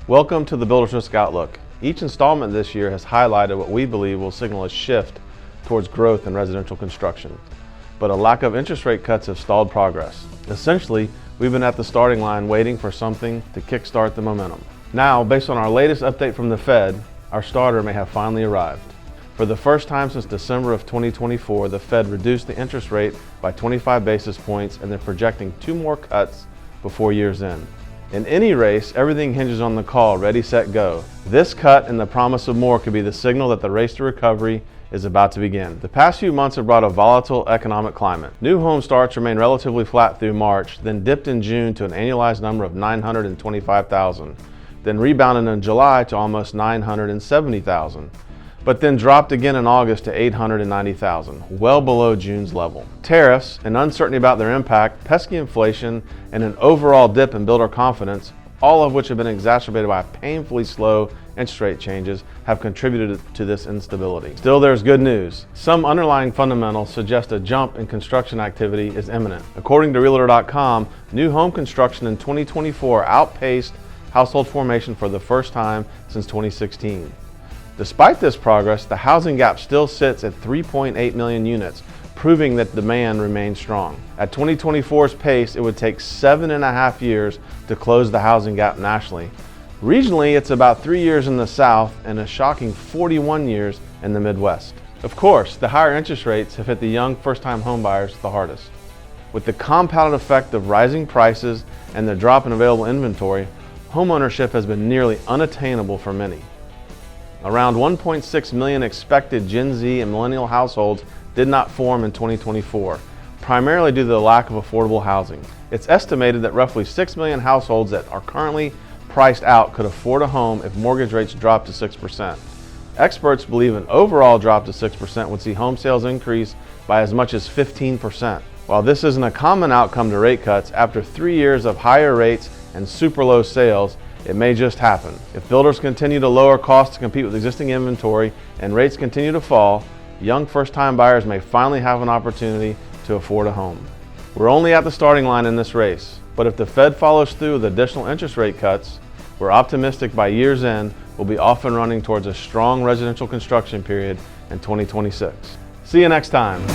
Welcome to the Builder's Risk Outlook. Each installment this year has highlighted what we believe will signal a shift towards growth in residential construction. But a lack of interest rate cuts have stalled progress. Essentially, we've been at the starting line waiting for something to kickstart the momentum. Now, based on our latest update from the Fed, our starter may have finally arrived. For the first time since December of 2024, the Fed reduced the interest rate by 25 basis points and they're projecting 2 more cuts before year's end. In any race, everything hinges on the call, ready, set, go. This cut and the promise of more could be the signal that the race to recovery is about to begin. The past few months have brought a volatile economic climate. New home starts remained relatively flat through March, then dipped in June to an annualized number of 925,000, then rebounded in July to almost 970,000. But then dropped again in August to 890,000, well below June's level. Tariffs and uncertainty about their impact, pesky inflation, and an overall dip in builder confidence, all of which have been exacerbated by painfully slow interest rate changes, have contributed to this instability. Still, there's good news. Some underlying fundamentals suggest a jump in construction activity is imminent. According to Realtor.com, new home construction in 2024 outpaced household formation for the first time since 2016. Despite this progress, the housing gap still sits at 3.8 million units, proving that demand remains strong. At 2024's pace, it would take 7.5 years to close the housing gap nationally. Regionally, it's about 3 years in the South and a shocking 41 years in the Midwest. Of course, the higher interest rates have hit the young first-time homebuyers the hardest. With the compounded effect of rising prices and the drop in available inventory, homeownership has been nearly unattainable for many. Around 1.6 million expected Gen Z and millennial households did not form in 2024, primarily due to the lack of affordable housing. It's estimated that roughly 6 million households that are currently priced out could afford a home if mortgage rates dropped to 6%. Experts believe an overall drop to 6% would see home sales increase by as much as 15%. While this isn't a common outcome to rate cuts, after 3 years of higher rates and super low sales, it may just happen. If builders continue to lower costs to compete with existing inventory and rates continue to fall, young first-time buyers may finally have an opportunity to afford a home. We're only at the starting line in this race, but if the Fed follows through with additional interest rate cuts, we're optimistic by year's end we'll be off and running towards a strong residential construction period in 2026. See you next time.